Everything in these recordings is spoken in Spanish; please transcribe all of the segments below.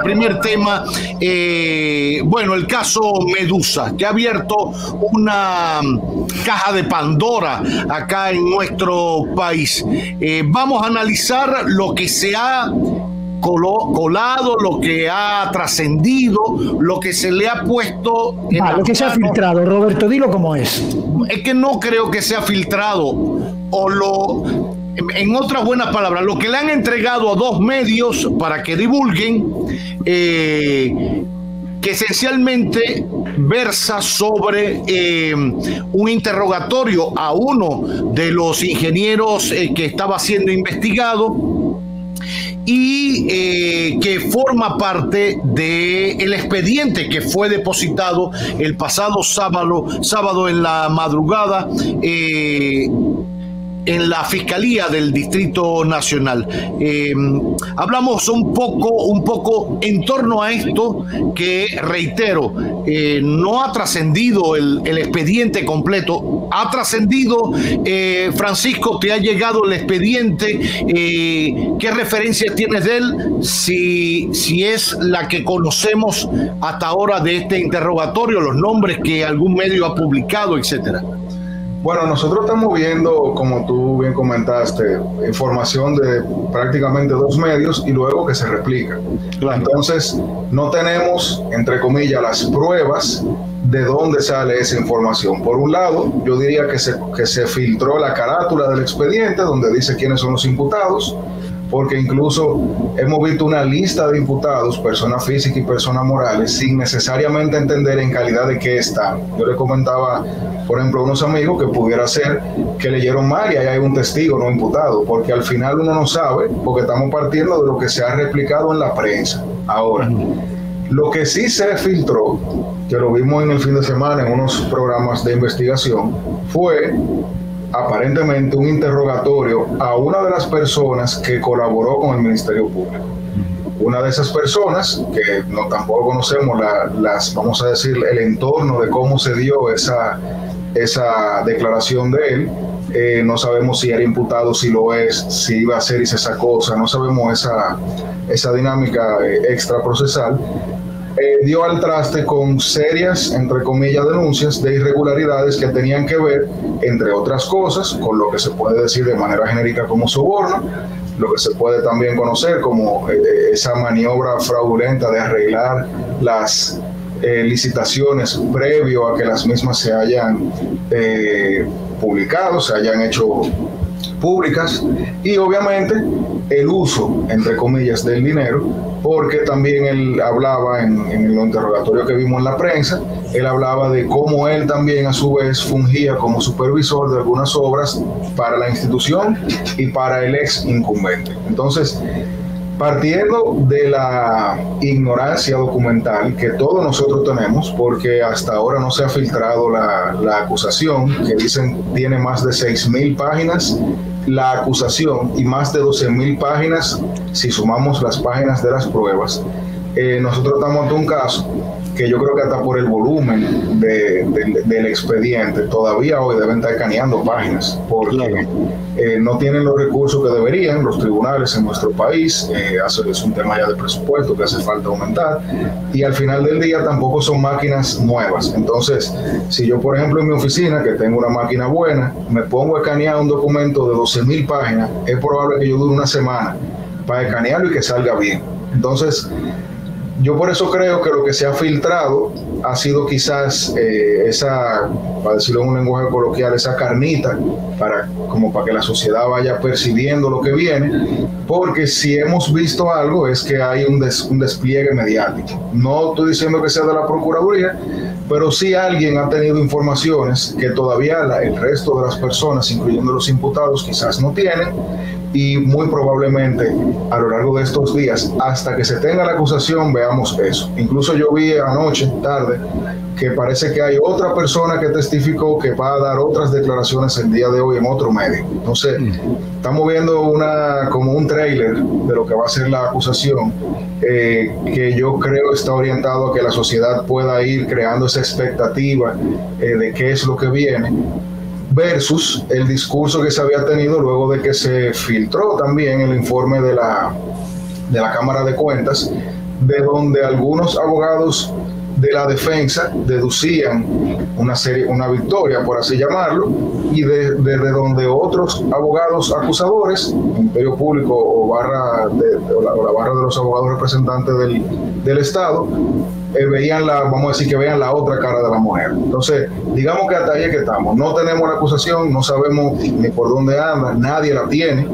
primer tema, bueno, el caso Medusa, que ha abierto una caja de Pandora acá en nuestro país. Vamos a analizar lo que se ha colado, lo que ha trascendido, lo que se le ha puesto lo que se ha filtrado. Roberto, dilo como es. Es que no creo que sea filtrado, en otras buenas palabras, lo que le han entregado a dos medios para que divulguen, que esencialmente versa sobre un interrogatorio a uno de los ingenieros que estaba siendo investigado, y que forma parte del expediente que fue depositado el pasado sábado en la madrugada en la Fiscalía del Distrito Nacional. Hablamos un poco en torno a esto, que reitero, no ha trascendido el expediente completo. Ha trascendido, Francisco, te ha llegado el expediente. ¿Qué referencia tienes de él? Si es la que conocemos hasta ahora de este interrogatorio, los nombres que algún medio ha publicado, etcétera. Bueno, nosotros estamos viendo, como tú bien comentaste, información de prácticamente dos medios y luego que se replica. Claro. Entonces, no tenemos, entre comillas, las pruebas de dónde sale esa información. Por un lado, yo diría que se filtró la carátula del expediente donde dice quiénes son los imputados, porque incluso hemos visto una lista de imputados, personas físicas y personas morales, sin necesariamente entender en calidad de qué están. Yo le comentaba, por ejemplo, a unos amigos que pudiera ser que leyeron mal y ahí hay un testigo no imputado, porque al final uno no sabe, porque estamos partiendo de lo que se ha replicado en la prensa. Ahora, lo que sí se filtró, que lo vimos en el fin de semana en unos programas de investigación, fue aparentemente un interrogatorio a una de las personas que colaboró con el Ministerio Público. Una de esas personas, que no tampoco conocemos vamos a decir, el entorno de cómo se dio esa declaración de él, no sabemos si era imputado, si lo es, si iba a hacer y se sacó, o sea, no sabemos esa dinámica extraprocesal. Dio al traste con serias, entre comillas, denuncias de irregularidades que tenían que ver, entre otras cosas, con lo que se puede decir de manera genérica como soborno, lo que se puede también conocer como esa maniobra fraudulenta de arreglar las licitaciones previo a que las mismas se hayan publicado, se hayan hecho públicas, y obviamente el uso, entre comillas, del dinero, porque también él hablaba en el interrogatorio que vimos en la prensa, él hablaba de cómo él también a su vez fungía como supervisor de algunas obras para la institución y para el ex incumbente. Entonces, partiendo de la ignorancia documental que todos nosotros tenemos, porque hasta ahora no se ha filtrado la acusación, que dicen tiene más de 6,000 páginas, la acusación, y más de 12,000 páginas si sumamos las páginas de las pruebas. Nosotros estamos ante un caso que yo creo que hasta por el volumen del expediente todavía hoy deben estar escaneando páginas, porque no tienen los recursos que deberían los tribunales en nuestro país. Es un tema ya de presupuesto que hace falta aumentar, y al final del día tampoco son máquinas nuevas. Entonces, si yo, por ejemplo, en mi oficina, que tengo una máquina buena, me pongo a escanear un documento de 12,000 páginas, es probable que yo dure una semana para escanearlo y que salga bien. Entonces, yo por eso creo que lo que se ha filtrado ha sido quizás para decirlo en un lenguaje coloquial, esa carnita para que la sociedad vaya percibiendo lo que viene, porque si hemos visto algo es que hay un despliegue mediático. No estoy diciendo que sea de la Procuraduría, pero sí alguien ha tenido informaciones que todavía el resto de las personas, incluyendo los imputados, quizás no tienen, y muy probablemente a lo largo de estos días, hasta que se tenga la acusación, veamos eso. Incluso yo vi anoche, tarde, que parece que hay otra persona que testificó que va a dar otras declaraciones el día de hoy en otro medio. Entonces, estamos viendo como un tráiler de lo que va a ser la acusación, que yo creo está orientado a que la sociedad pueda ir creando esa expectativa de qué es lo que viene, versus el discurso que se había tenido luego de que se filtró también el informe de la Cámara de Cuentas, de donde algunos abogados de la defensa deducían una victoria, por así llamarlo, y desde donde otros abogados acusadores, Ministerio Público o la barra de los abogados representantes del Estado, veían vamos a decir que veían la otra cara de la mujer. Entonces, digamos que hasta ahí es que estamos. No tenemos la acusación, no sabemos ni por dónde anda, nadie la tiene.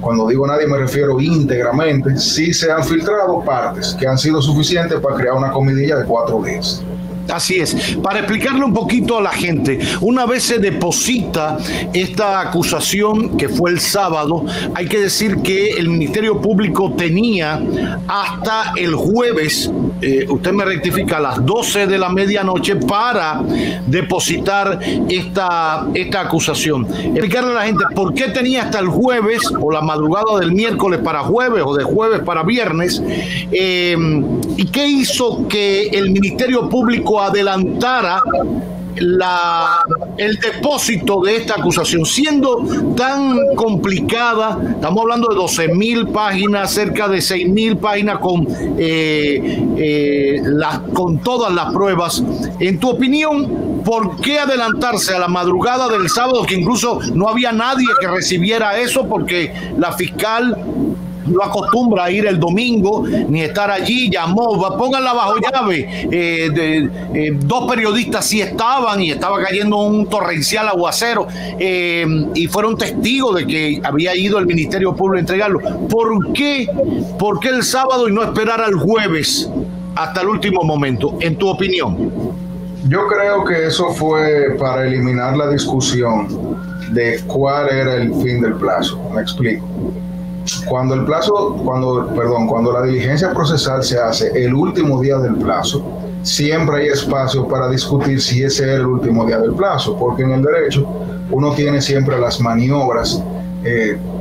Cuando digo nadie me refiero íntegramente. Sí se han filtrado partes que han sido suficientes para crear una comidilla de 4 días. Así es. Para explicarle un poquito a la gente, una vez se deposita esta acusación, que fue el sábado, hay que decir que el Ministerio Público tenía hasta el jueves, usted me rectifica, a las 12 de la medianoche para depositar esta acusación. Explicarle a la gente por qué tenía hasta el jueves o la madrugada del miércoles para jueves o de jueves para viernes, y qué hizo que el Ministerio Público adelantara el depósito de esta acusación, siendo tan complicada. Estamos hablando de 12.000 páginas, cerca de 6.000 páginas con todas las pruebas. En tu opinión, ¿por qué adelantarse a la madrugada del sábado, que incluso no había nadie que recibiera eso, porque la fiscal no acostumbra a ir el domingo ni estar allí? Llamó, pónganla bajo llave. 2 periodistas sí estaban, y estaba cayendo un torrencial aguacero, y fueron testigos de que había ido el Ministerio Público a entregarlo. ¿Por qué el sábado y no esperar al jueves hasta el último momento, en tu opinión? Yo creo que eso fue para eliminar la discusión de cuál era el fin del plazo. Me explico. Cuando la diligencia procesal se hace el último día del plazo, siempre hay espacio para discutir si ese era el último día del plazo, porque en el derecho uno tiene siempre las maniobras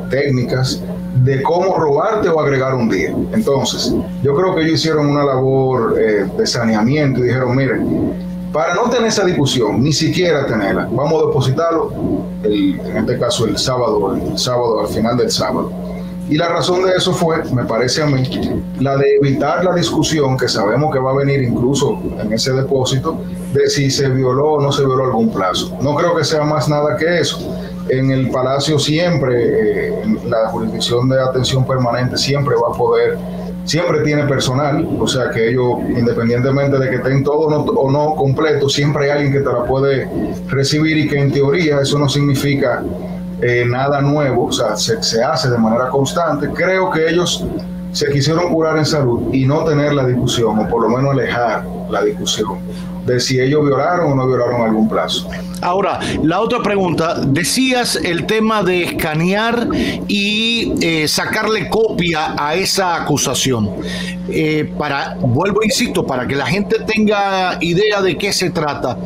técnicas de cómo robarte o agregar un día. Entonces, yo creo que ellos hicieron una labor de saneamiento y dijeron, miren, para no tener esa discusión, ni siquiera tenerla, vamos a depositarlo, en este caso el sábado, al final del sábado. Y la razón de eso fue, me parece a mí, la de evitar la discusión que sabemos que va a venir incluso en ese depósito, de si se violó o no se violó algún plazo. No creo que sea más nada que eso. En el Palacio siempre, la jurisdicción de atención permanente siempre va a poder, siempre tiene personal, o sea que ellos, independientemente de que estén todos o no completos, siempre hay alguien que te la puede recibir, y que en teoría eso no significa nada nuevo, o sea, se hace de manera constante. Creo que ellos se quisieron curar en salud y no tener la discusión, o por lo menos alejar la discusión de si ellos violaron o no violaron algún plazo. Ahora, la otra pregunta, decías el tema de escanear y sacarle copia a esa acusación. Vuelvo, insisto, para que la gente tenga idea de qué se trata.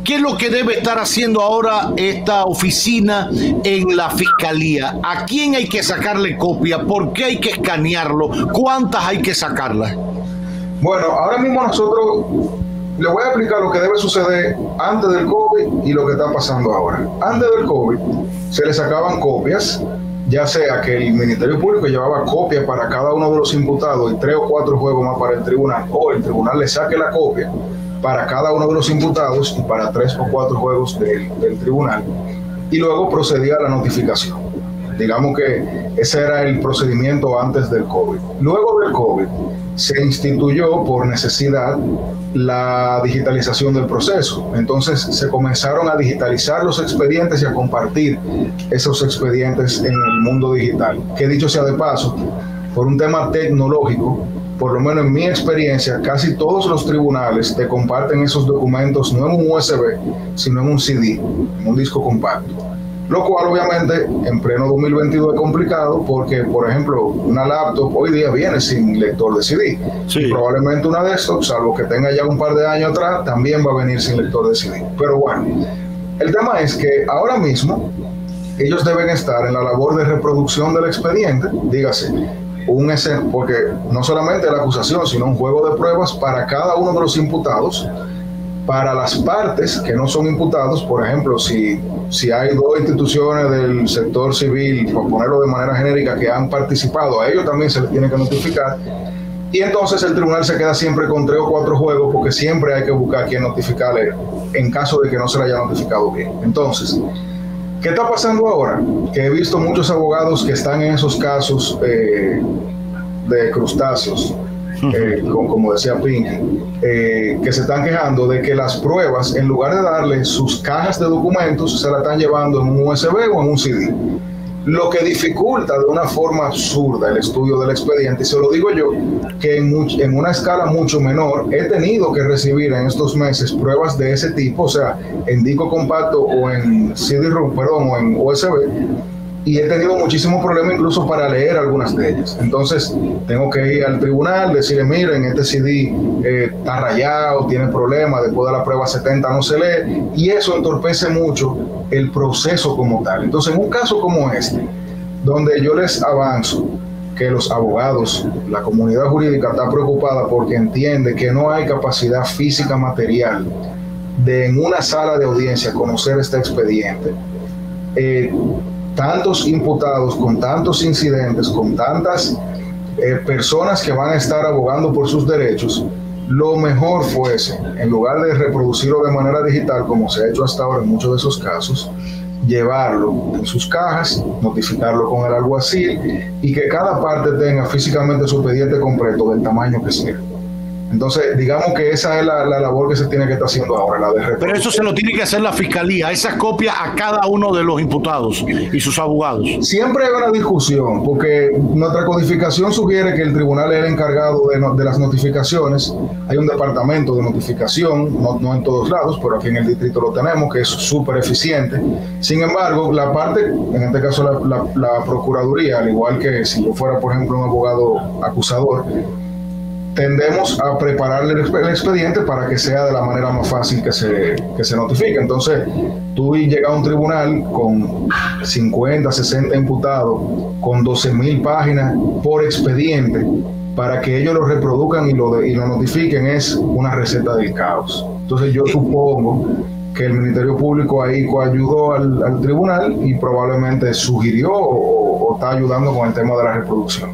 ¿Qué es lo que debe estar haciendo ahora esta oficina en la Fiscalía? ¿A quién hay que sacarle copia? ¿Por qué hay que escanearlo? ¿Cuántas hay que sacarlas? Bueno, ahora mismo nosotros le voy a explicar lo que debe suceder antes del COVID y lo que está pasando ahora. Antes del COVID se le sacaban copias, ya sea que el Ministerio Público llevaba copias para cada uno de los imputados y 3 o 4 juegos más para el tribunal, o el tribunal le saque la copia para cada uno de los imputados y para 3 o 4 juegos del tribunal, y luego procedía a la notificación. Digamos que ese era el procedimiento antes del COVID. Luego del COVID se instituyó por necesidad la digitalización del proceso. Entonces se comenzaron a digitalizar los expedientes y a compartir esos expedientes en el mundo digital. Que dicho sea de paso, por un tema tecnológico, por lo menos en mi experiencia, casi todos los tribunales te comparten esos documentos no en un USB, sino en un CD, en un disco compacto. Lo cual obviamente en pleno 2022 es complicado porque, por ejemplo, una laptop hoy día viene sin lector de CD. Sí. Y probablemente una desktop, salvo que tenga ya un par de años atrás, también va a venir sin lector de CD. Pero bueno, el tema es que ahora mismo ellos deben estar en la labor de reproducción del expediente, dígase, porque no solamente la acusación, sino un juego de pruebas para cada uno de los imputados. Para las partes que no son imputados, por ejemplo, si hay 2 instituciones del sector civil, por ponerlo de manera genérica, que han participado, a ellos también se les tiene que notificar. y entonces el tribunal se queda siempre con 3 o 4 juegos, porque siempre hay que buscar a quién notificarle en caso de que no se le haya notificado bien. Entonces, ¿qué está pasando ahora? Que he visto muchos abogados que están en esos casos de crustáceos, como decía Pinky, que se están quejando de que las pruebas, en lugar de darle sus cajas de documentos, se la están llevando en un USB o en un CD, lo que dificulta de una forma absurda el estudio del expediente. Y se lo digo yo, que en una escala mucho menor he tenido que recibir en estos meses pruebas de ese tipo, o sea, en disco compacto o en CD-ROM, perdón, o en USB, y he tenido muchísimos problemas incluso para leer algunas de ellas. Entonces tengo que ir al tribunal, decirle, miren, este CD está rayado, tiene problemas, después de la prueba 70 no se lee, y eso entorpece mucho el proceso como tal. Entonces, en un caso como este, donde yo les avanzo que los abogados, la comunidad jurídica está preocupada porque entiende que no hay capacidad física material de en una sala de audiencia conocer este expediente, tantos imputados, con tantos incidentes, con tantas personas que van a estar abogando por sus derechos, lo mejor fuese, en lugar de reproducirlo de manera digital, como se ha hecho hasta ahora en muchos de esos casos, llevarlo en sus cajas, notificarlo con el alguacil y que cada parte tenga físicamente su expediente completo del tamaño que sea. Entonces, digamos que esa es la labor que se tiene que estar haciendo ahora, la de Pero eso se lo tiene que hacer la fiscalía, esa copia a cada uno de los imputados y sus abogados. Siempre hay una discusión, porque nuestra codificación sugiere que el tribunal es el encargado de las notificaciones. Hay un departamento de notificación, no en todos lados, pero aquí en el distrito lo tenemos, que es súper eficiente. Sin embargo, la parte, en este caso la Procuraduría, al igual que si yo fuera, por ejemplo, un abogado acusador, tendemos a prepararle el expediente para que sea de la manera más fácil que se notifique. Entonces, tú llegas a un tribunal con 50, 60 imputados, con 12,000 páginas por expediente, para que ellos lo reproduzcan y lo notifiquen, es una receta del caos. Entonces, yo supongo que el Ministerio Público ahí coayudó al tribunal y probablemente sugirió o está ayudando con el tema de la reproducción.